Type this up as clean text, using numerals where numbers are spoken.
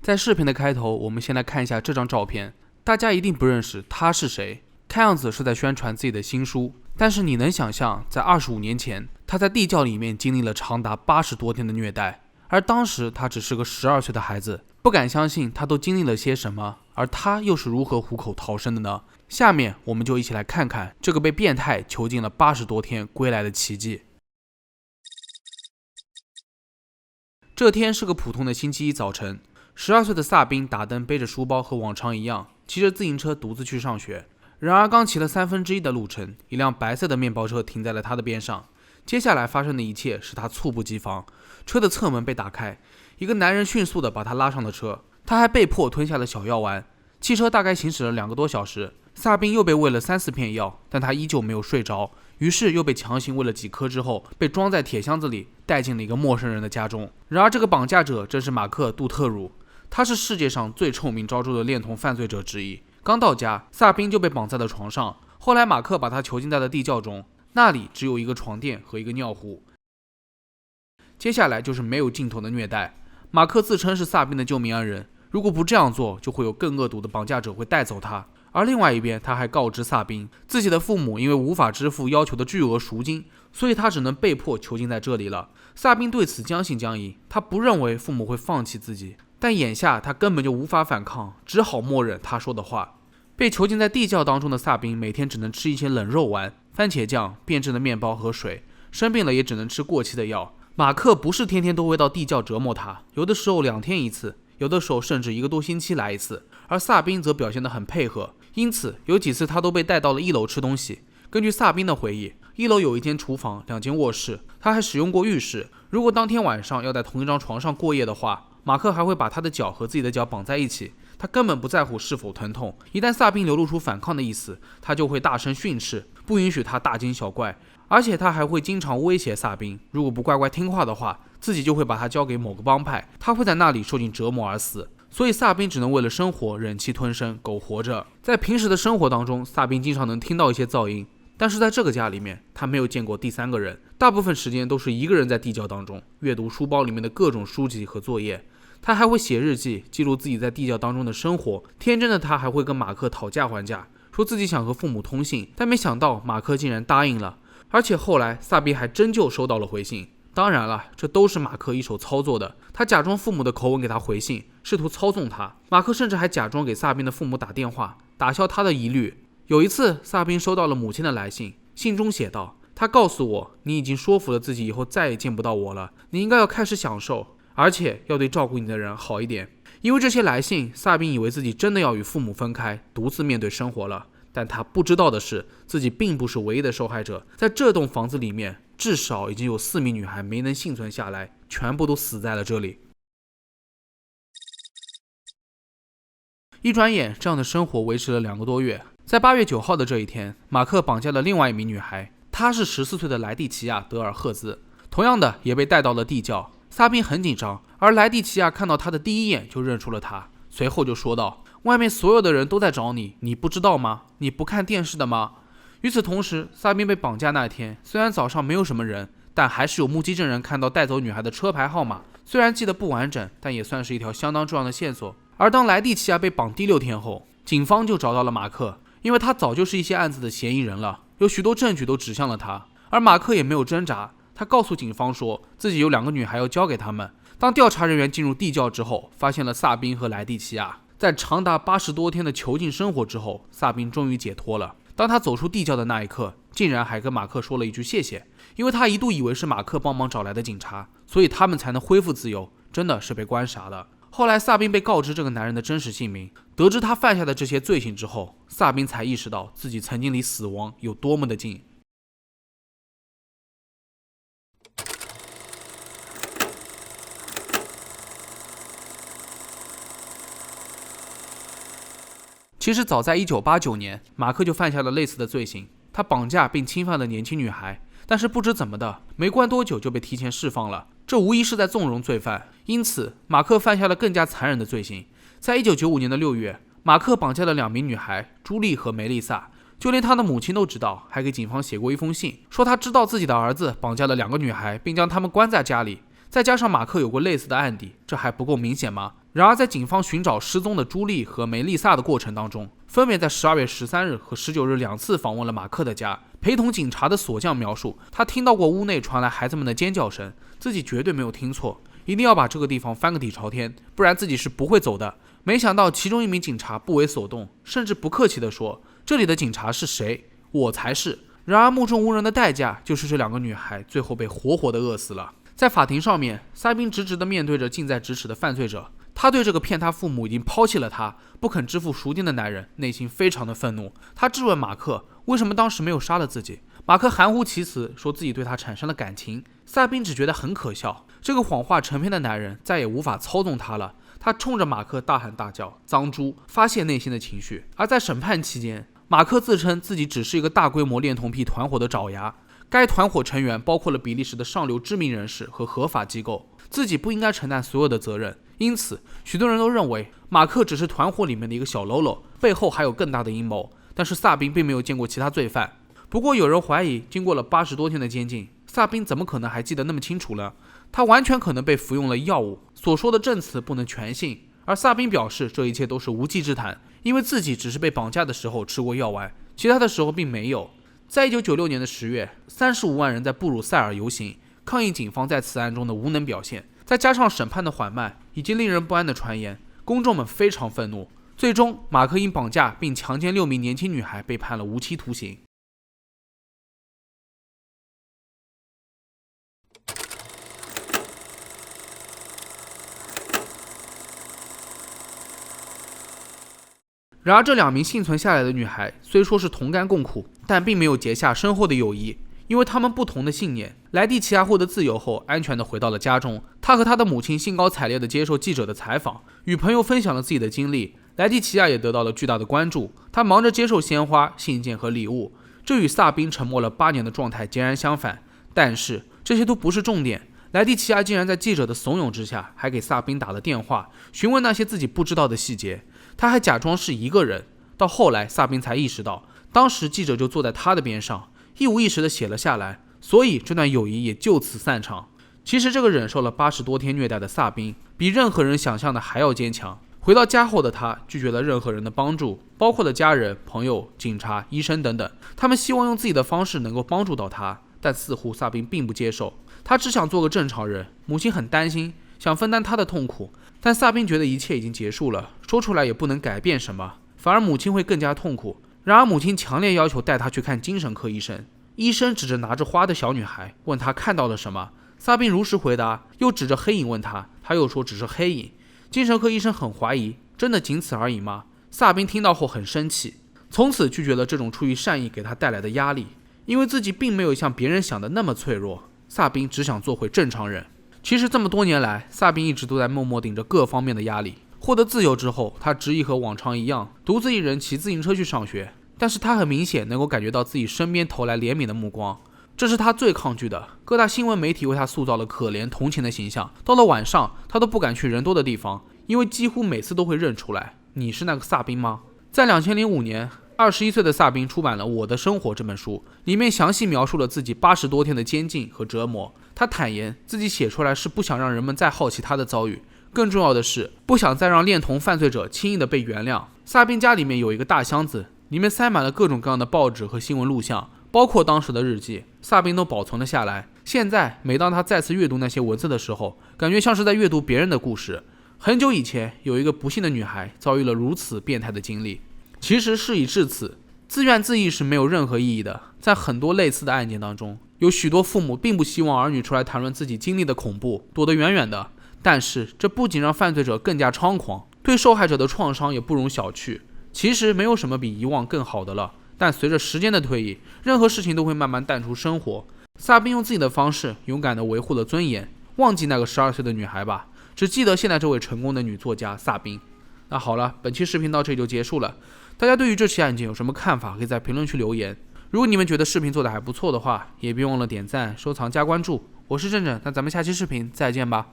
在视频的开头，我们先来看一下这张照片，大家一定不认识他是谁，看样子是在宣传自己的新书。但是你能想象，在25年前，他在地窖里面经历了长达80多天的虐待，而当时他只是个12岁的孩子，不敢相信他都经历了些什么，而他又是如何虎口逃生的呢？下面我们就一起来看看这个被变态囚禁了80多天归来的奇迹。这天是个普通的星期一早晨，12岁的萨宾打灯，背着书包，和往常一样，骑着自行车独自去上学。然而刚骑了1/3的路程，一辆白色的面包车停在了他的边上。接下来发生的一切使他猝不及防，车的侧门被打开，一个男人迅速地把他拉上了车，他还被迫吞下了小药丸。汽车大概行驶了2个多小时，萨宾又被喂了3-4片药，但他依旧没有睡着，于是又被强行喂了几颗之后，被装在铁箱子里带进了一个陌生人的家中。然而这个绑架者正是马克·杜特鲁，他是世界上最臭名昭著的恋童犯罪者之一。刚到家，萨宾就被绑在了床上，后来马克把他囚禁在了地窖中，那里只有一个床垫和一个尿壶。接下来就是没有尽头的虐待。马克自称是萨宾的救命恩人，如果不这样做，就会有更恶毒的绑架者会带走他。而另外一边，他还告知萨宾，自己的父母因为无法支付要求的巨额赎金，所以他只能被迫囚禁在这里了。萨宾对此将信将疑，他不认为父母会放弃自己，但眼下他根本就无法反抗，只好默认他说的话。被囚禁在地窖当中的萨宾每天只能吃一些冷肉丸、番茄酱、变质的面包和水，生病了也只能吃过期的药。马克不是天天都会到地窖折磨他，有的时候2天一次，有的时候甚至1个多星期来一次，而萨宾则表现得很配合，因此有几次他都被带到了1楼吃东西。根据萨宾的回忆，1楼有1间厨房、2间卧室，他还使用过浴室。如果当天晚上要在同一张床上过夜的话，马克还会把他的脚和自己的脚绑在一起，他根本不在乎是否疼痛。一旦萨宾流露出反抗的意思，他就会大声训斥，不允许他大惊小怪。而且他还会经常威胁萨宾，如果不乖乖听话的话，自己就会把他交给某个帮派，他会在那里受尽折磨而死。所以萨宾只能为了生活忍气吞声，苟活着。在平时的生活当中，萨宾经常能听到一些噪音，但是在这个家里面，他没有见过第3个人，大部分时间都是一个人在地窖当中阅读书包里面的各种书籍和作业。他还会写日记，记录自己在地窖当中的生活。天真的他还会跟马克讨价还价，说自己想和父母通信，但没想到马克竟然答应了。而且后来萨宾还真就收到了回信，当然了，这都是马克一手操作的。他假装父母的口吻给他回信，试图操纵他。马克甚至还假装给萨宾的父母打电话，打消他的疑虑。有一次，萨宾收到了母亲的来信，信中写道：他告诉我，你已经说服了自己以后再也见不到我了，你应该要开始享受，而且要对照顾你的人好一点。因为这些来信，萨宾以为自己真的要与父母分开，独自面对生活了。但他不知道的是，自己并不是唯一的受害者。在这栋房子里面，至少已经有4名女孩没能幸存下来，全部都死在了这里。一转眼，这样的生活维持了2个多月。在8月9号的这一天，马克绑架了另外一名女孩，她是14岁的莱蒂奇亚·德尔赫兹，同样的也被带到了地窖。萨宾很紧张，而莱蒂奇亚看到他的第一眼就认出了他，随后就说道：外面所有的人都在找你，你不知道吗？你不看电视的吗？与此同时，萨宾被绑架那天，虽然早上没有什么人，但还是有目击证人看到带走女孩的车牌号码。虽然记得不完整，但也算是一条相当重要的线索。而当莱蒂奇亚被绑第6天后，警方就找到了马克，因为他早就是一些案子的嫌疑人了，有许多证据都指向了他。而马克也没有挣扎，他告诉警方说自己有2个女孩要交给他们。当调查人员进入地窖之后，发现了萨宾和莱蒂奇亚。在长达80多天的囚禁生活之后，萨宾终于解脱了。当他走出地窖的那一刻，竟然还跟马克说了一句谢谢，因为他一度以为是马克帮忙找来的警察，所以他们才能恢复自由，真的是被关傻了。后来萨宾被告知这个男人的真实姓名，得知他犯下的这些罪行之后，萨宾才意识到自己曾经离死亡有多么的近。其实早在1989年，马克就犯下了类似的罪行，他绑架并侵犯了年轻女孩，但是不知怎么的，没关多久就被提前释放了，这无疑是在纵容罪犯。因此，马克犯下了更加残忍的罪行。在1995年的6月，马克绑架了2名女孩，朱莉和梅丽萨，就连他的母亲都知道，还给警方写过一封信，说他知道自己的儿子绑架了2个女孩，并将她们关在家里。再加上马克有过类似的案底，这还不够明显吗？然而在警方寻找失踪的朱莉和梅丽萨的过程当中，分别在12月13日和19日2次访问了马克的家。陪同警察的锁匠描述，他听到过屋内传来孩子们的尖叫声，自己绝对没有听错，一定要把这个地方翻个底朝天，不然自己是不会走的。没想到其中一名警察不为所动，甚至不客气地说，这里的警察是谁？我才是。然而目中无人的代价就是这2个女孩最后被活活的饿死了。在法庭上面，萨宾直直地面对着近在咫尺的犯罪者，他对这个骗他父母已经抛弃了他，不肯支付赎金的男人内心非常的愤怒。他质问马克为什么当时没有杀了自己，马克含糊其辞，说自己对他产生了感情。萨宾只觉得很可笑，这个谎话成篇的男人再也无法操纵他了。他冲着马克大喊大叫，脏猪，发泄内心的情绪。而在审判期间，马克自称自己只是一个大规模恋童癖团伙的爪牙，该团伙成员包括了比利时的上流知名人士和合法机构，自己不应该承担所有的责任。因此许多人都认为马克只是团伙里面的一个小喽啰，背后还有更大的阴谋。但是萨宾并没有见过其他罪犯。不过有人怀疑，经过了80多天的监禁，萨宾怎么可能还记得那么清楚呢？他完全可能被服用了药物，所说的证词不能全信。而萨宾表示这一切都是无稽之谈，因为自己只是被绑架的时候吃过药丸，其他的时候并没有。在1996年的10月，35万人在布鲁塞尔游行，抗议警方在此案中的无能表现。再加上审判的缓慢以及令人不安的传言，公众们非常愤怒。最终，马克因绑架并强奸6名年轻女孩被判了无期徒刑。然而这2名幸存下来的女孩虽说是同甘共苦，但并没有结下深厚的友谊，因为他们不同的信念。莱蒂奇亚获得自由后，安全地回到了家中。他和他的母亲兴高采烈地接受记者的采访，与朋友分享了自己的经历。莱蒂奇亚也得到了巨大的关注，他忙着接受鲜花、信件和礼物，这与萨宾沉默了8年的状态截然相反。但是这些都不是重点，莱蒂奇亚竟然在记者的怂恿之下，还给萨宾打了电话，询问那些自己不知道的细节。他还假装是一个人，到后来萨宾才意识到，当时记者就坐在他的边上，一五一十地写了下来，所以这段友谊也就此散场。其实这个忍受了80多天虐待的萨宾，比任何人想象的还要坚强。回到家后的他拒绝了任何人的帮助，包括了家人、朋友、警察、医生等等，他们希望用自己的方式能够帮助到他，但似乎萨宾并不接受，他只想做个正常人。母亲很担心，想分担他的痛苦，但萨宾觉得一切已经结束了，说出来也不能改变什么，反而母亲会更加痛苦。然而母亲强烈要求带他去看精神科医生，医生指着拿着花的小女孩，问他看到了什么。萨宾如实回答，又指着黑影问他，他又说只是黑影。精神科医生很怀疑，真的仅此而已吗？萨宾听到后很生气，从此拒绝了这种出于善意给他带来的压力，因为自己并没有像别人想的那么脆弱。萨宾只想做回正常人。其实这么多年来，萨宾一直都在默默顶着各方面的压力。获得自由之后，他执意和往常一样，独自一人骑自行车去上学，但是他很明显能够感觉到自己身边投来怜悯的目光，这是他最抗拒的。各大新闻媒体为他塑造了可怜同情的形象，到了晚上他都不敢去人多的地方，因为几乎每次都会认出来，你是那个萨宾吗？在2005年21岁的萨宾出版了《我的生活》这本书，里面详细描述了自己80多天的监禁和折磨。他坦言自己写出来是不想让人们再好奇他的遭遇，更重要的是不想再让恋童犯罪者轻易的被原谅。萨宾家里面有一个大箱子，里面塞满了各种各样的报纸和新闻录像，包括当时的日记，萨宾都保存了下来。现在每当他再次阅读那些文字的时候，感觉像是在阅读别人的故事。很久以前，有一个不幸的女孩遭遇了如此变态的经历。其实事已至此，自怨自艾是没有任何意义的。在很多类似的案件当中，有许多父母并不希望儿女出来谈论自己经历的恐怖，躲得远远的。但是这不仅让犯罪者更加猖狂，对受害者的创伤也不容小觑。其实没有什么比遗忘更好的了，但随着时间的推移，任何事情都会慢慢淡出生活。萨宾用自己的方式勇敢地维护了尊严，忘记那个12岁的女孩吧，只记得现在这位成功的女作家萨宾。那好了，本期视频到这里就结束了。大家对于这起案件有什么看法，可以在评论区留言。如果你们觉得视频做得还不错的话，也别忘了点赞、收藏、加关注。我是正正，那咱们下期视频再见吧。